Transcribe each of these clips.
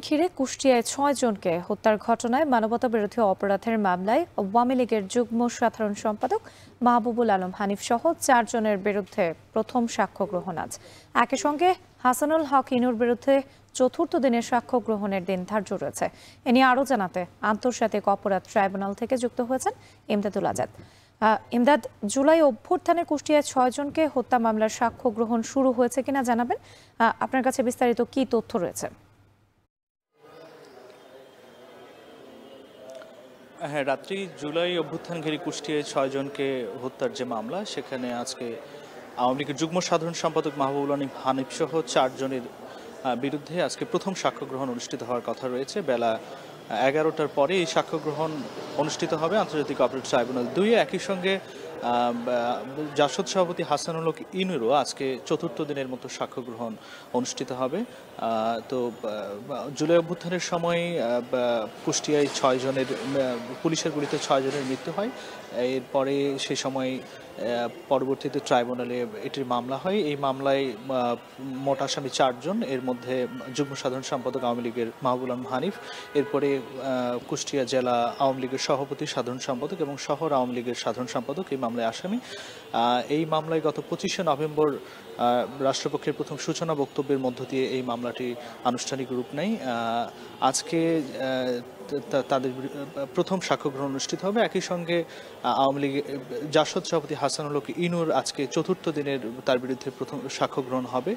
ঘিরে কুষ্টিয়ায় ৬ জনকে হত্যার ঘটনায় মানবতাবিরোধী অপরাধের মামলায় আওয়ামী লীগের যুগ্ম সাধারণ সম্পাদক মাহবুবুল আলম হানিফ সহ ৪ জনের বিরুদ্ধে প্রথম সাক্ষ্য গ্রহণ আজ। একই সঙ্গে হাসানুল হক ইনুর বিরুদ্ধে চতুর্থ দিনের সাক্ষ্য গ্রহণের দিন ধার্য রয়েছে। এ নিয়ে আরও জানাতে আন্তর্জাতিক অপরাধ ট্রাইব্যুনাল থেকে যুক্ত হয়েছেন ইমদাদুল আজাদ। ইমদাদ, জুলাই অভ্যুত্থানে কুষ্টিয়ায় ৬ জনকে হত্যা মামলার সাক্ষ্য গ্রহণ শুরু হয়েছে কিনা জানাবেন। আপনার কাছে বিস্তারিত কি তথ্য রয়েছে? হ্যাঁ, রাত্রি জুলাই অভ্যুত্থান ঘিরে কুষ্টিয়ায় ৬ জনকে হত্যার যে মামলা, সেখানে আজকে আওয়ামী লীগের যুগ্ম সাধারণ সম্পাদক মাহবুবুল আলম হানিফ সহ ৪ জনের বিরুদ্ধে আজকে প্রথম সাক্ষ্য গ্রহণ অনুষ্ঠিত হওয়ার কথা রয়েছে। বেলা ১১টার পরে এই সাক্ষ্য গ্রহণ অনুষ্ঠিত হবে আন্তর্জাতিক অপরাধ ট্রাইব্যুনাল ২। একই সঙ্গে জাসদ সভাপতি হাসানুল হক ইনুরও আজকে চতুর্থ দিনের মতো সাক্ষ্য গ্রহণ অনুষ্ঠিত হবে। তো জুলাই অভ্যুত্থানের সময় কুষ্টিয়ায় ৬ জনের পুলিশের গুলিতে ৬ জনের মৃত্যু হয়। এরপরে সে সময় পরবর্তীতে ট্রাইব্যুনালে এটির মামলা হয়। এই মামলায় মোট আসামি ৪ জন, এর মধ্যে যুগ্ম সাধারণ সম্পাদক আওয়ামী লীগের মাহবুবুল আলম হানিফ, এরপরে কুষ্টিয়া জেলা আওয়ামী লীগের সভাপতি সাধারণ সম্পাদক এবং শহর আওয়ামী লীগের সাধারণ সম্পাদক এই মামলায় আসামি। এই মামলায় গত ২৫শে নভেম্বর রাষ্ট্রপক্ষের প্রথম সূচনা বক্তব্যের মধ্য দিয়ে এই মামলাটি আনুষ্ঠানিক রূপ নেয়। আজকে তাদের প্রথম সাক্ষ্য গ্রহণ অনুষ্ঠিত হবে। একই সঙ্গে আওয়ামী লীগ জাসদ সভাপতি হাসানুল হক ইনুর আজকে চতুর্থ দিনের তার বিরুদ্ধে প্রথম সাক্ষ্য গ্রহণ হবে।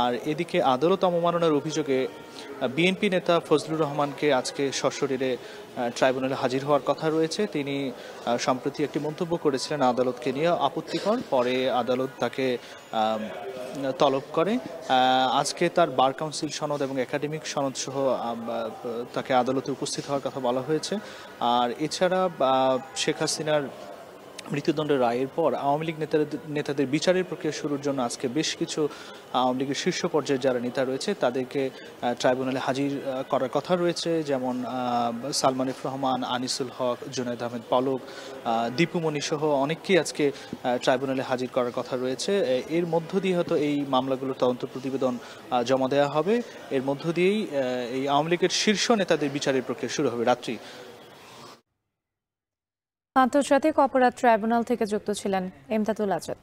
আর এদিকে আদালত অবমাননার অভিযোগে বিএনপি নেতা ফজলুর রহমানকে আজকে সশরীরে ট্রাইব্যুনালে হাজির হওয়ার কথা রয়েছে। তিনি সম্প্রতি একটি মন্তব্য করেছিলেন আদালতকে নিয়ে আপত্তিকর, পরে আদালত তাকে তলব করে। আজকে তার বার কাউন্সিল সনদ এবং একাডেমিক সনদ সহ তাকে আদালতে উপস্থিত হওয়ার কথা বলা হয়েছে। আর এছাড়া শেখ হাসিনার মৃত্যুদণ্ডের রায়ের পর আওয়ামী লীগ নেতাদের বিচারের প্রক্রিয়া শুরুর জন্য আজকে বেশ কিছু আওয়ামী লীগের শীর্ষ পর্যায়ের যারা নেতা রয়েছে তাদেরকে ট্রাইব্যুনালে হাজির করার কথা রয়েছে। যেমন সালমান এফ রহমান, আনিসুল হক, জুনায়েদ আহমেদ পলক, দীপুমণি সহ অনেককেই আজকে ট্রাইব্যুনালে হাজির করার কথা রয়েছে। এর মধ্য দিয়ে হয়তো এই মামলাগুলোর তদন্ত প্রতিবেদন জমা দেওয়া হবে। এর মধ্য দিয়েই এই আওয়ামী লীগের শীর্ষ নেতাদের বিচারের প্রক্রিয়া শুরু হবে। রাত্রি আন্তর্জাতিক অপরাধ ট্রাইব্যুনাল থেকে যুক্ত ছিলেন ইমদাদুল আজাদ।